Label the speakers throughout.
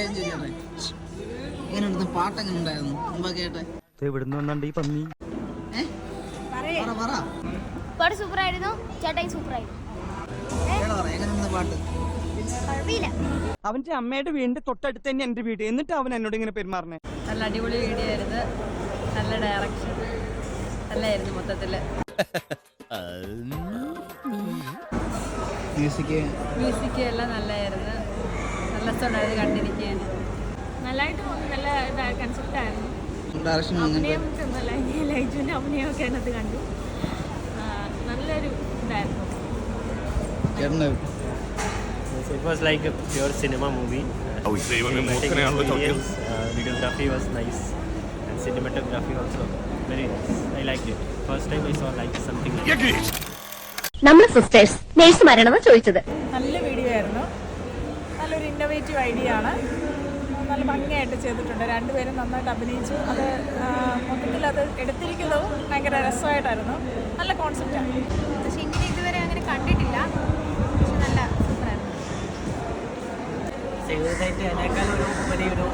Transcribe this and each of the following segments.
Speaker 1: എങ്ങനെയുണ്ട് പാട്ട്? എങ്ങനെ ഉണ്ടായിരുന്നു മുമ്പ് കേട്ടെ?
Speaker 2: എവിടുന്ന് വന്നുണ്ട് ഈ പന്നി?
Speaker 3: പാട്ട് സൂപ്പറായിരുന്നു, ചേട്ടായി സൂപ്പറായിരുന്നു.
Speaker 1: എങ്ങനെയുണ്ട് പാട്ട്?
Speaker 2: അവന്റെ അമ്മയുടെ വീടിന്റെ തൊട്ടടുത്ത് തന്നെ എന്റെ വീട്, എന്നിട്ട് അവൻ എന്നോട് ഇങ്ങനെ പെരുമാറണേ.
Speaker 4: നല്ല അടിപൊളി വീഡിയോ ആയിരുന്നു, നല്ല ഡയറക്ഷൻ നല്ലായിരുന്നു മൊത്തത്തില്. മ്യൂസിക് എല്ലാം നല്ലായിരുന്നു, നല്ല രസമുണ്ടായിരുന്നു കണ്ടിരിക്കാൻ.
Speaker 3: നല്ലതായിട്ട് തോന്നി, നല്ല കൺസെപ്റ്റ് ആയിരുന്നു.
Speaker 4: ലൈജുവിന്റെ അഭിനയമൊക്കെ അതിനകത്ത് കണ്ടു, നല്ലൊരു ഇതായിരുന്നു.
Speaker 5: It was like a pure cinema movie. Videography was nice and cinematography also very nice. I liked it. First time I saw like something like that.
Speaker 3: നമ്മൾ സിസ്റ്റേഴ്സ് നേഴ്സുമാരാണെന്ന് ചോദിച്ചത്.
Speaker 4: നല്ല വീഡിയോ ആയിരുന്നു, നല്ലൊരു ഇന്നോവേറ്റീവ് ഐഡിയ ആണ്, നല്ല ഭംഗിയായിട്ട് ചെയ്തിട്ടുണ്ട്. രണ്ടുപേരും നന്നായിട്ട് അഭിനയിച്ചു. അത് മൊത്തത്തിൽ അത് എടുത്തിരിക്കുന്നതും ഭയങ്കര രസമായിട്ടായിരുന്നു. നല്ല കോൺസെപ്റ്റാണ്. പക്ഷേ ഇങ്ങനെ ഇതുവരെ അങ്ങനെ കണ്ടിട്ടില്ല. പക്ഷെ നല്ല സൂപ്പറായിരുന്നു.
Speaker 1: ചെയ്തതായിട്ട് അതിനേക്കാൾ ഒരു വലിയൊരു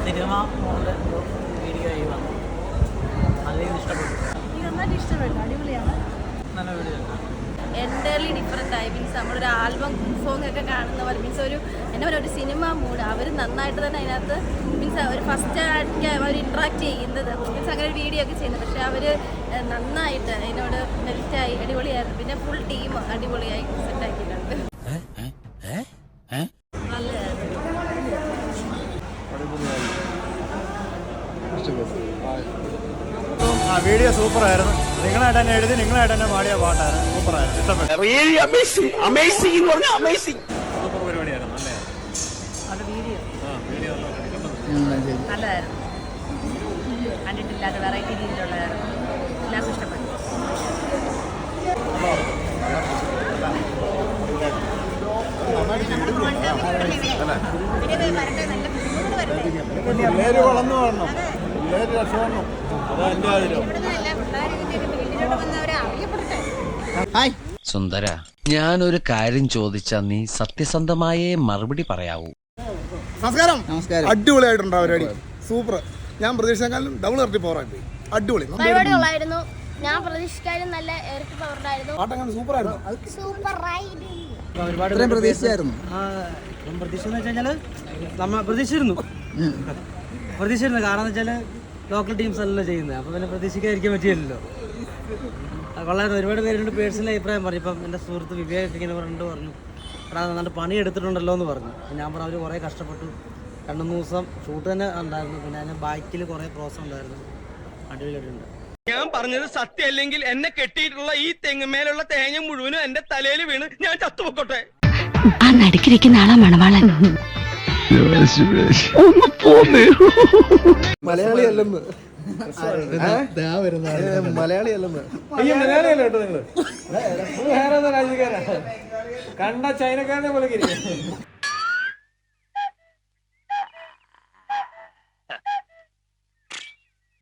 Speaker 1: സിനിമ മോഡൽ വീഡിയോ ആയി വന്നു. നല്ല ഇഷ്ടപ്പെട്ടു.
Speaker 4: എനിക്ക് നന്നായിട്ട് ഇഷ്ടപ്പെട്ടു, അടിപൊളിയാണ്.
Speaker 1: നല്ല വീഡിയോ
Speaker 4: എൻ്റർലി ഡിഫറെൻ്റ് ആയി. മീൻസ് നമ്മളൊരു ആൽബം സോങ് ഒക്കെ കാണുന്ന പോലെ, മീൻസ് ഒരു എന്താ പറയുക, ഒരു സിനിമ മൂഡ്. അവർ നന്നായിട്ട് തന്നെ അതിനകത്ത് മീൻസ് ഒരു ഫസ്റ്റ് ആയിട്ട് അവർ ഇൻട്രാക്ട് ചെയ്യുന്നത്, മീൻസ് അങ്ങനെ ഒരു വീഡിയോ ഒക്കെ ചെയ്യുന്നത്. പക്ഷേ അവർ നന്നായിട്ട് അതിനോട് മെൽറ്റായി, അടിപൊളിയായിരുന്നു. പിന്നെ ഫുൾ ടീം അടിപൊളിയായി സെറ്റാക്കിയിട്ടുണ്ട്.
Speaker 2: വീഡിയോ സൂപ്പറായിരുന്നു. നിങ്ങളായിട്ട് തന്നെ എഴുതി, നിങ്ങളായിട്ട് തന്നെ പാടിയ പാട്ടായിരുന്നു. സൂപ്പറായിരുന്നു, ഇഷ്ടപ്പെട്ടു.
Speaker 5: Super പരിപാടിയായിരുന്നു,
Speaker 4: അത് വീഡിയോ നല്ലതായിരുന്നു, കണ്ടിട്ടില്ലാത്ത വെറൈറ്റി രീതിയിലുള്ളതായിരുന്നു. എല്ലാവർക്കും ഇഷ്ടപ്പെട്ടു.
Speaker 2: വളർന്നു കാണണം, രക്ഷപ്പെടണം.
Speaker 6: സുന്ദര, ഞാനൊരു കാര്യം ചോദിച്ചാ നീ സത്യസന്ധമായേ മറുപടി പറയാവൂ.
Speaker 7: നമസ്കാരം. അടിപൊളിയായിട്ടുണ്ടോ പരിപാടി? സൂപ്പർ. ഞാൻ പ്രതീക്ഷിച്ചേക്കാളും ഡബിൾ ഇരട്ടി പവറായിട്ട് അടിപൊളി
Speaker 3: പരിപാടി ഉള്ളായിരുന്നു. ഞാൻ പ്രതീക്ഷിക്കാനും നല്ല ഇരട്ടി പവറായിരുന്നു.
Speaker 7: പാട്ടങ്ങനെ സൂപ്പറായിരുന്നു.
Speaker 1: പ്രതീക്ഷിച്ചായിരുന്നു.
Speaker 8: പ്രതീക്ഷ നമ്മൾ പ്രതീക്ഷിച്ചിരുന്നു. കാരണം എന്ന് വെച്ചാൽ ലോക്കൽ ടീംസ് അല്ലല്ലോ ചെയ്യുന്നത്, അപ്പോൾ പിന്നെ പ്രതീക്ഷിക്കാതിരിക്കാൻ പറ്റിയല്ലോ. കൊള്ളായിരുന്നു. ഒരുപാട് പേരുണ്ട് പേഴ്സണൽ അഭിപ്രായം പറഞ്ഞു. ഇപ്പം എൻ്റെ സുഹൃത്ത് വിവേക് ഇങ്ങനെ പറഞ്ഞു, എടാ നന്നായിട്ട് പണി എടുത്തിട്ടുണ്ടല്ലോ എന്ന് പറഞ്ഞു. ഞാൻ പറഞ്ഞു അവർ കുറേ കഷ്ടപ്പെട്ടു, 2-3 ദിവസം ഷൂട്ട് തന്നെ ഉണ്ടായിരുന്നു. പിന്നെ അതിന് ബാക്കിൽ കുറേ പ്രോസസ് ഉണ്ടായിരുന്നു. അടിപൊളിയായിട്ടുണ്ട്.
Speaker 2: ഞാൻ പറഞ്ഞത് സത്യം അല്ലെങ്കിൽ എന്നെ കെട്ടിയിട്ടുള്ള ഈ തെങ്ങുമേലുള്ള തേങ്ങ മുഴുവനും എന്റെ തലയിൽ വീണ് ഞാൻ ചത്തുപൊക്കോട്ടെ.
Speaker 3: ആ നടുക്കിരിക്കുന്ന ആളാ മണവാളൻ.
Speaker 7: മലയാളിയല്ലെന്ന് മലയാളിയല്ലെന്ന്
Speaker 8: മലയാളിയല്ല കേട്ടോ, നിങ്ങള് കണ്ട ചൈനക്കാരനെ പോലെ